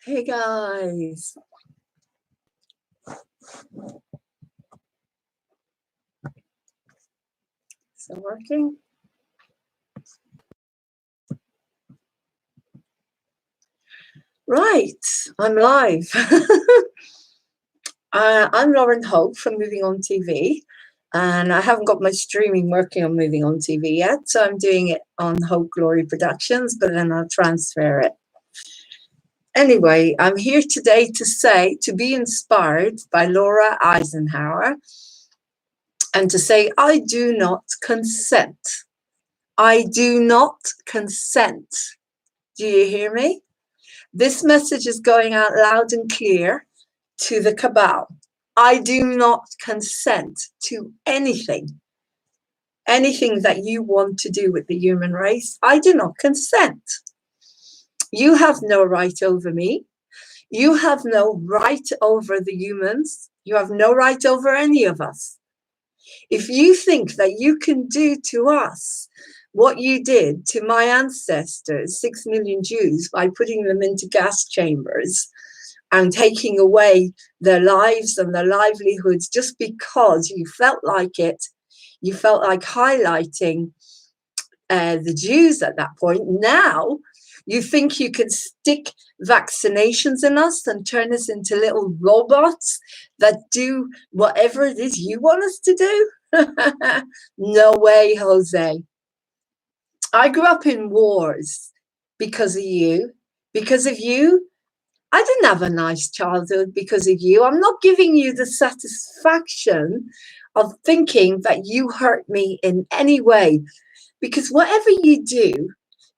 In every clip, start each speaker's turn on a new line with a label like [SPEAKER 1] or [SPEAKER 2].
[SPEAKER 1] Hey guys. Is it working? Right, I'm live. I'm Lauren Hope from Moving On TV, and I haven't got my streaming working on Moving On TV yet, so I'm doing it on Hope Glory Productions, but then I'll transfer it. Anyway, I'm here today to be inspired by Laura Eisenhower and to say, I do not consent. I do not consent. Do you hear me? This message is going out loud and clear to the cabal. I do not consent to anything that you want to do with the human race. I do not consent. You have no right over me. You have no right over the humans. You have no right over any of us. If you think that you can do to us what you did to my ancestors, 6 million Jews, by putting them into gas chambers and taking away their lives and their livelihoods just because you felt like it, you felt like highlighting the Jews at that point. Now you think you can stick vaccinations in us and turn us into little robots that do whatever it is you want us to do? No way, Jose. I grew up in wars because of you. Because of you, I didn't have a nice childhood because of you. I'm not giving you the satisfaction of thinking that you hurt me in any way, because whatever you do,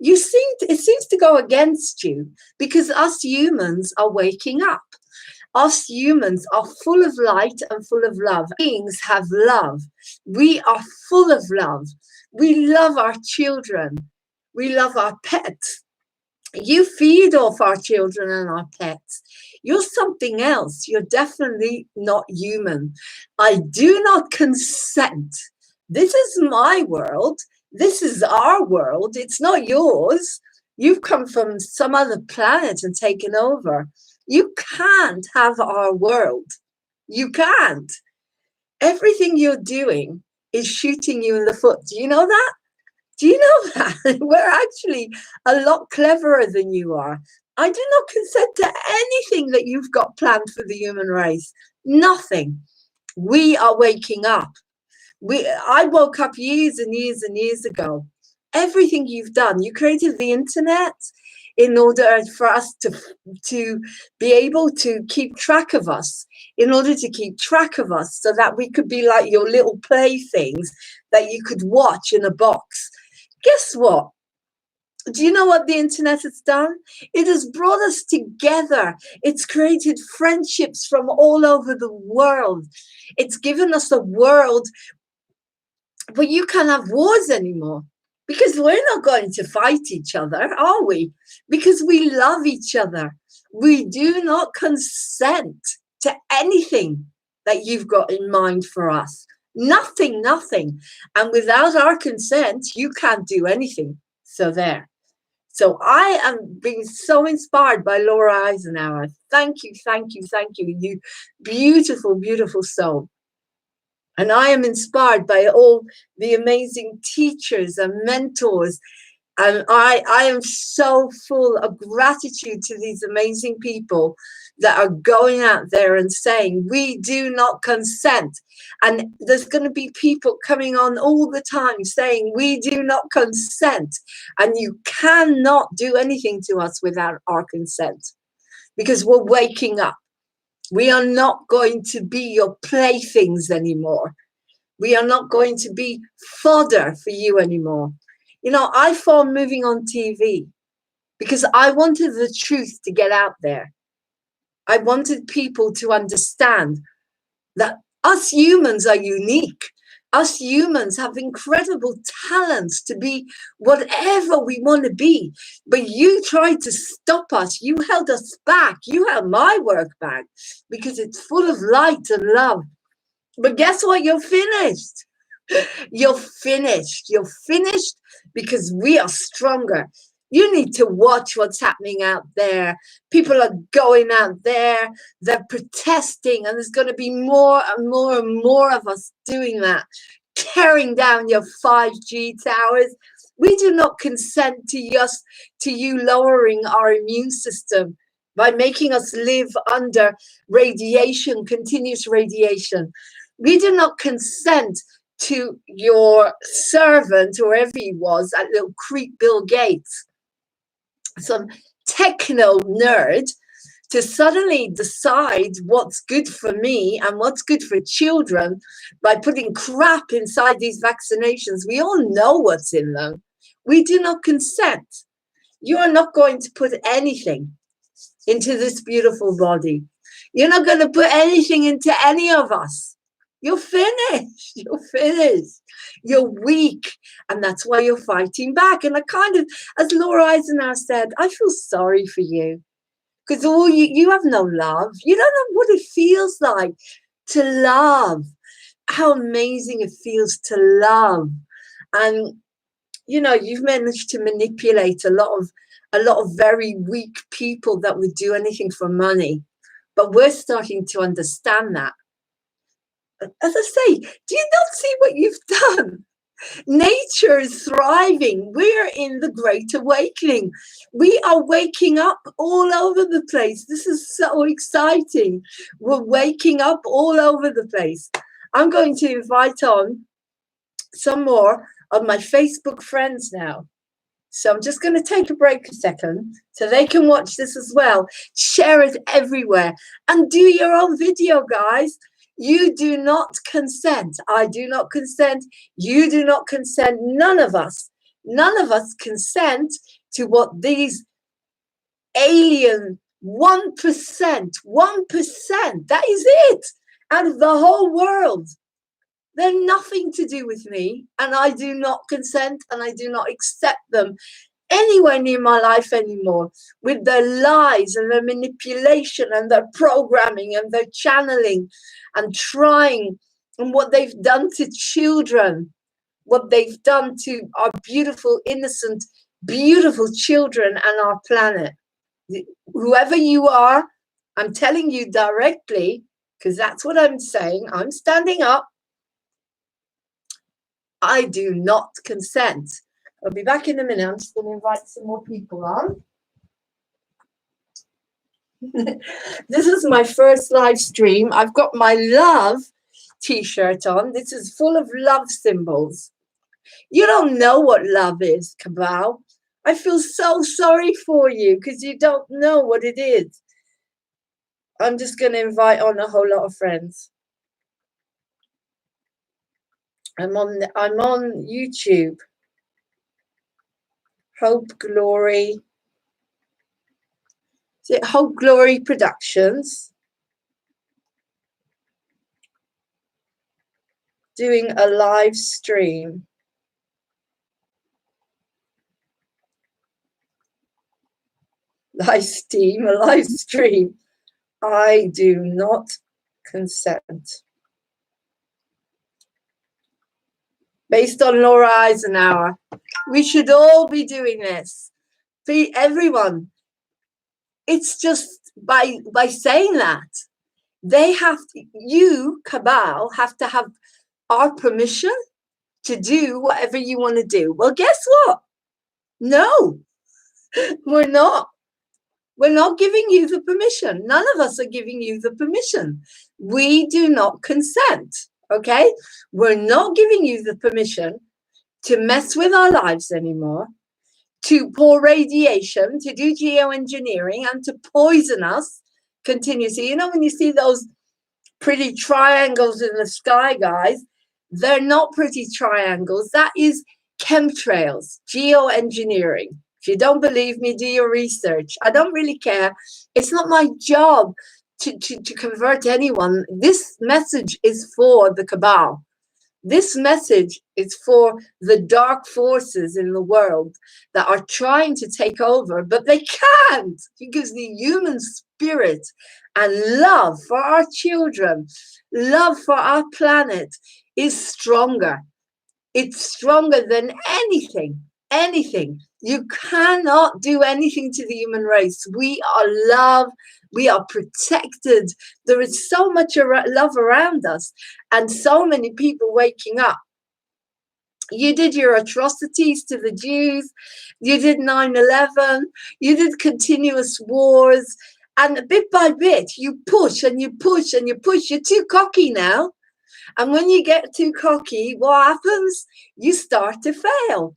[SPEAKER 1] it seems to go against you, because us humans are waking up. Us humans are full of light and full of love. Beings have love. We are full of love. We love our children. We love our pets. You feed off our children and our pets. You're something else. You're definitely not human. I do not consent. This is my world. This is our world. It's not yours. You've come from some other planet and taken over. You can't have our world. You can't. Everything you're doing is shooting you in the foot. Do you know that? Do you know that? We're actually a lot cleverer than you are. I do not consent to anything that you've got planned for the human race. Nothing. We are waking up. I woke up years and years and years ago. Everything you've done, you created the internet in order for us to be able to keep track of us, in order to keep track of us so that we could be like your little playthings that you could watch in a box. Guess what? Do you know what the internet has done? It has brought us together. It's created friendships from all over the world. It's given us a world where you can't have wars anymore, because we're not going to fight each other, are we? Because we love each other. We do not consent to anything that you've got in mind for us. Nothing, nothing. And without our consent, you can't do anything. So there. So I am being so inspired by Laura Eisenhower. Thank you, thank you, thank you, you beautiful, beautiful soul. And I am inspired by all the amazing teachers and mentors. And I am so full of gratitude to these amazing people that are going out there and saying, we do not consent. And there's going to be people coming on all the time saying, we do not consent. And you cannot do anything to us without our consent, because we're waking up. We are not going to be your playthings anymore. We are not going to be fodder for you anymore. You know, I formed Moving On TV because I wanted the truth to get out there. I wanted people to understand that us humans are unique. Us humans have incredible talents to be whatever we want to be. But you tried to stop us. You held us back. You held my work back because it's full of light and love. But guess what? You're finished. You're finished. You're finished because we are stronger. You need to watch what's happening out there. People are going out there, they're protesting, and there's going to be more and more and more of us doing that, tearing down your 5G towers. We do not consent to you lowering our immune system by making us live under radiation, continuous radiation. We do not consent to your servant, whoever he was, that little creep Bill Gates, some techno nerd, to suddenly decide what's good for me and what's good for children by putting crap inside these vaccinations. We all know what's in them. We do not consent. You are not going to put anything into this beautiful body. You're not going to put anything into any of us. You're finished. You're finished. You're weak. And that's why you're fighting back. And I kind of, as Laura Eisenhower said, I feel sorry for you. Because you have no love. You don't know what it feels like to love. How amazing it feels to love. And, you know, you've managed to manipulate a lot of very weak people that would do anything for money. But we're starting to understand that. As I say, do you not see what you've done? Nature is thriving. We're in the Great Awakening. We are waking up all over the place. This is so exciting. We're waking up all over the place. I'm going to invite on some more of my Facebook friends now. So I'm just going to take a break a second so they can watch this as well. Share it everywhere and do your own video, guys. You do not consent. I do not consent. You do not consent. None of us consent to what these alien 1%, that is it, out of the whole world. They're nothing to do with me, and I do not consent, and I do not accept them anywhere near my life anymore, with their lies and their manipulation and their programming and their channeling and trying, and what they've done to children, what they've done to our beautiful, innocent, beautiful children and our planet. Whoever you are, I'm telling you directly, because that's what I'm saying. I'm standing up. I do not consent. I'll be back in a minute. I'm just going to invite some more people on. This is my first live stream. I've got my love t-shirt on. This is full of love symbols. You don't know what love is, Cabal. I feel so sorry for you because you don't know what it is. I'm just going to invite on a whole lot of friends. I'm on YouTube. Hope Glory. Is it Hope Glory Productions? Doing a live stream. A live stream. I do not consent. Based on Laura Eisenhower. We should all be doing this. Be everyone. It's just by saying that. They have to, you, Cabal, have to have our permission to do whatever you want to do. Well, guess what? No, we're not. We're not giving you the permission. None of us are giving you the permission. We do not consent, okay? We're not giving you the permission to mess with our lives anymore, to pour radiation, to do geoengineering, and to poison us continuously. You know, when you see those pretty triangles in the sky, guys, they're not pretty triangles. That is chemtrails, geoengineering. If you don't believe me, do your research. I don't really care. It's not my job to convert anyone. This message is for the Cabal. This message is for the dark forces in the world that are trying to take over, but they can't, because the human spirit and love for our children, love for our planet is stronger. It's stronger than anything, anything. You cannot do anything to the human race. We are loved. We are protected. There is so much love around us, and so many people waking up. You did your atrocities to the Jews. You did 9/11. You did continuous wars. And bit by bit, you push and you push and you push. You're too cocky now. And when you get too cocky, what happens? You start to fail.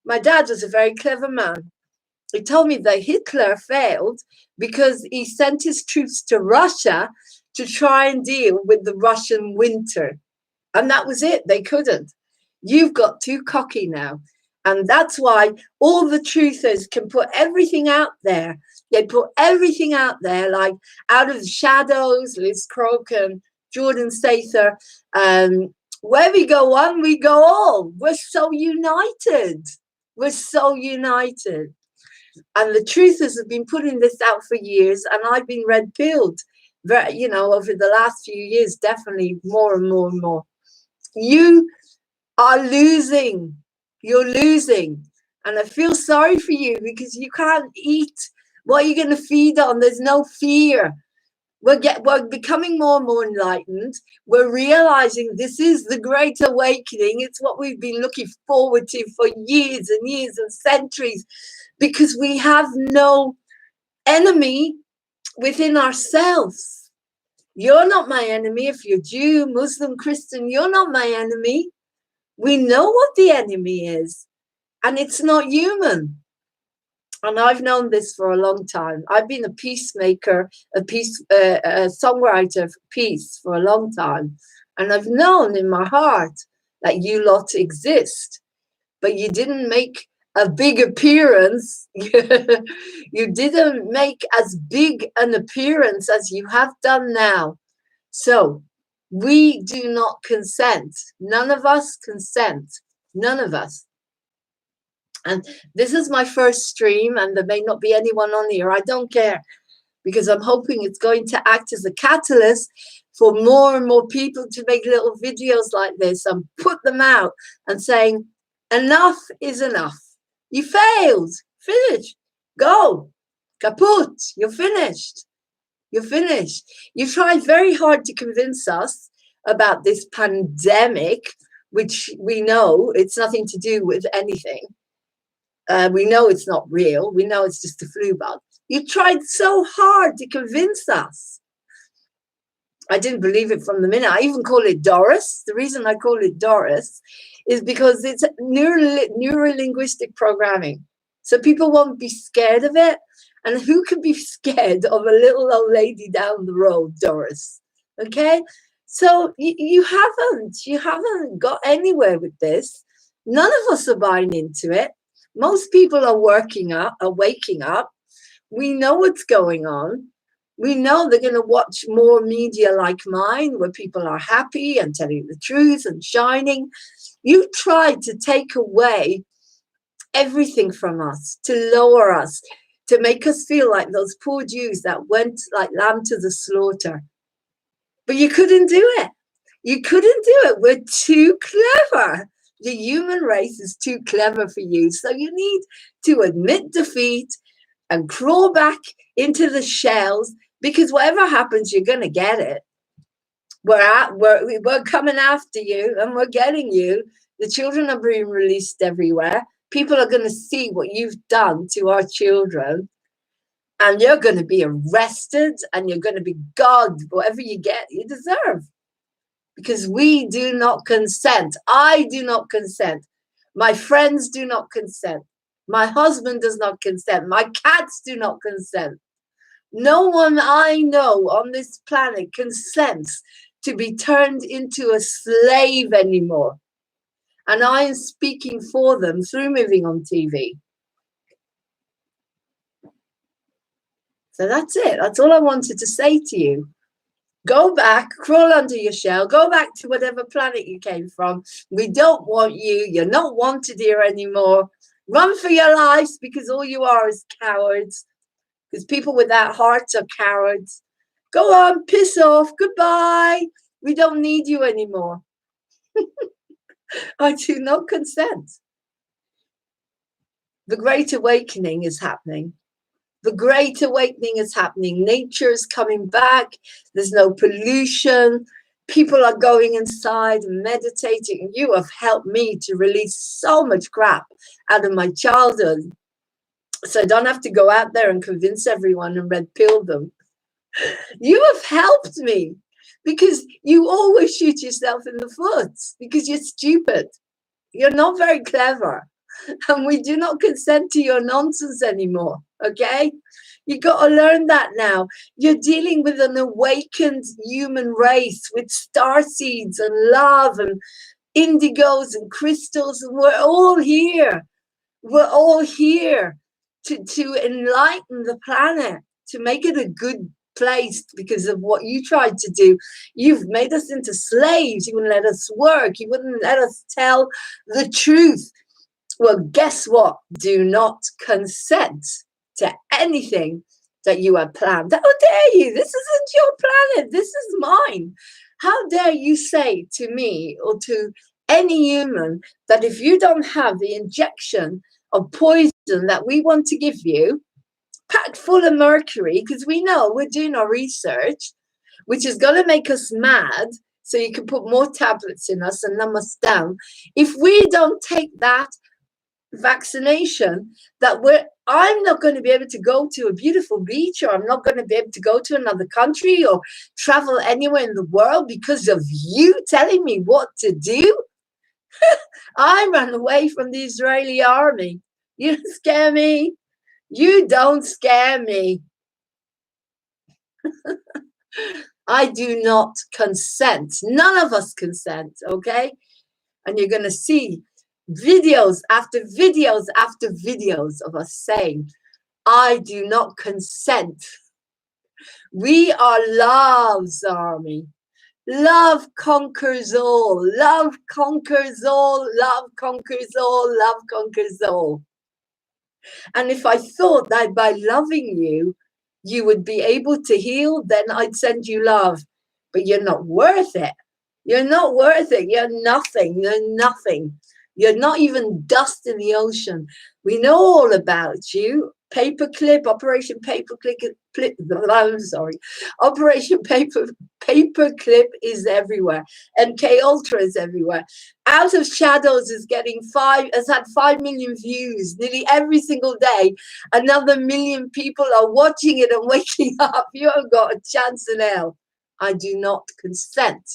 [SPEAKER 1] My dad was a very clever man. He told me that Hitler failed because he sent his troops to Russia to try and deal with the Russian winter. And that was it. They couldn't. You've got too cocky now. And that's why all the truthers can put everything out there. They put everything out there, like Out of the Shadows, Liz Croken, Jordan Sather. Where we go one, we go all. We're so united. We're so united. And the truthers have been putting this out for years, and I've been red-pilled, you know, over the last few years, definitely more and more and more. You are losing. You're losing. And I feel sorry for you because you can't eat. What are you going to feed on? There's no fear. We're becoming more and more enlightened. We're realizing this is the great awakening. It's what we've been looking forward to for years and years and centuries, because we have no enemy within ourselves. You're not my enemy. If you're Jew, Muslim, Christian, you're not my enemy. We know what the enemy is, and it's not human. And I've known this for a long time. I've been a peacemaker, a songwriter for peace for a long time. And I've known in my heart that you lot exist, but you didn't make a big appearance. You didn't make as big an appearance as you have done now. So we do not consent. None of us consent. None of us. And this is my first stream, and there may not be anyone on here. I don't care, because I'm hoping it's going to act as a catalyst for more and more people to make little videos like this and put them out and saying, enough is enough. You failed. Finish. Go. Kaput. You're finished. You're finished. You tried very hard to convince us about this pandemic, which we know it's nothing to do with anything. We know it's not real. We know it's just a flu bug. You tried so hard to convince us. I didn't believe it from the minute. I even call it Doris. The reason I call it Doris is because it's neuro-linguistic programming. So people won't be scared of it. And who could be scared of a little old lady down the road, Doris? Okay? So you haven't got anywhere with this. None of us are buying into it. Most people are waking up. We know what's going on. We know they're going to watch more media like mine, where people are happy and telling the truth and shining. You've tried to take away everything from us, to lower us, to make us feel like those poor Jews that went like lamb to the slaughter. But you couldn't do it. You couldn't do it. We're too clever. The human race is too clever for you. So you need to admit defeat and crawl back into the shells, because whatever happens, you're going to get it. We're coming after you, and we're getting you. The children are being released everywhere. People are going to see what you've done to our children, and you're going to be arrested, and you're going to be God. Whatever you get, you deserve. Because we do not consent. I do not consent. My friends do not consent. My husband does not consent. My cats do not consent. No one I know on this planet consents to be turned into a slave anymore. And I am speaking for them through Moving on TV. So that's it. That's all I wanted to say to you. Go back, crawl under your shell, go back to whatever planet you came from. We don't want you. You're not wanted here anymore. Run for your lives, because all you are is cowards. Because people without hearts are cowards. Go on, piss off. Goodbye. We don't need you anymore. I do not consent. The Great Awakening is happening. The Great Awakening is happening. Nature is coming back. There's no pollution. People are going inside and meditating. You have helped me to release so much crap out of my childhood, so I don't have to go out there and convince everyone and red pill them. You have helped me, because you always shoot yourself in the foot because you're stupid. You're not very clever. And we do not consent to your nonsense anymore, okay? You got to learn that now. You're dealing with an awakened human race with star seeds and love and indigos and crystals, and we're all here. We're all here to enlighten the planet, to make it a good place. Because of what you tried to do, you've made us into slaves. You wouldn't let us work. You wouldn't let us tell the truth. Well, guess what? Do not consent to anything that you have planned. How dare you? This isn't your planet. This is mine. How dare you say to me or to any human that if you don't have the injection of poison that we want to give you, packed full of mercury, because we know we're doing our research, which is going to make us mad, so you can put more tablets in us and numb us down. If we don't take that vaccination, I'm not going to be able to go to a beautiful beach, or I'm not going to be able to go to another country or travel anywhere in the world because of you telling me what to do. I ran away from the Israeli army. You don't scare me. You don't scare me. I do not consent. None of us consent, okay? And you're going to see videos after videos after videos of us saying, I do not consent. We are love's army. Love conquers all. Love conquers all. Love conquers all. Love conquers all. And if I thought that by loving you, you would be able to heal, then I'd send you love. But you're not worth it. You're not worth it. You're nothing. You're nothing. You're not even dust in the ocean. We know all about you. Paperclip, Operation Paperclip. I'm sorry. Operation Paperclip is everywhere. MK Ultra is everywhere. Out of Shadows is has had 5 million views nearly every single day. Another 1 million people are watching it and waking up. You haven't got a chance in hell. I do not consent.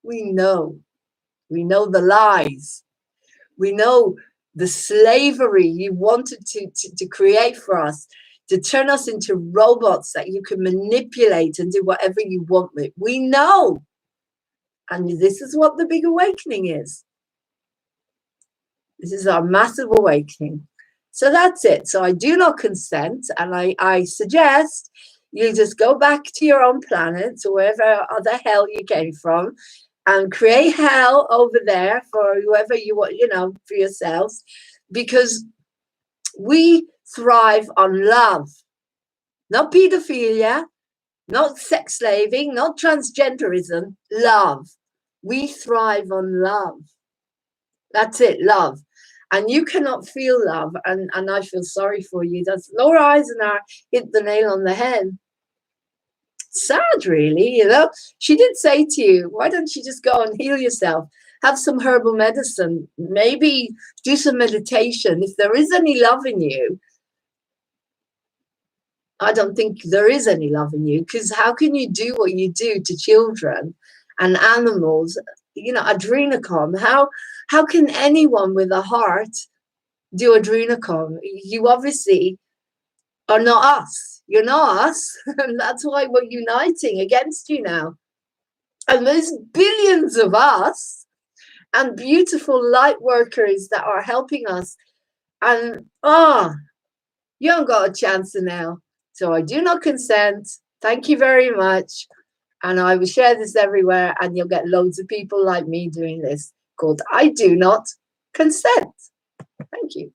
[SPEAKER 1] We know the lies. We know the slavery you wanted to create for us, to turn us into robots that you can manipulate and do whatever you want with. We know. And this is what the big awakening is. This is our massive awakening. So that's it. So I do not consent. And I suggest you just go back to your own planet, or wherever other hell you came from, and create hell over there for whoever you want, for yourselves, because we thrive on love, not pedophilia, not sex slaving, not transgenderism, love. We thrive on love. That's it, love. And you cannot feel love, and I feel sorry for you. That's Laura Eisenhower hit the nail on the head. Sad, really. She did say to you, why don't you just go and heal yourself, have some herbal medicine, maybe do some meditation. If there is any love in you, I don't think there is any love in you, because how can you do what you do to children and animals, adrenochrome? How can anyone with a heart do adrenochrome? You obviously are not us. You're not us. And that's why we're uniting against you now. And there's billions of us and beautiful light workers that are helping us. And you haven't got a chance now. So I do not consent. Thank you very much. And I will share this everywhere, and you'll get loads of people like me doing this, called I Do Not Consent. Thank you.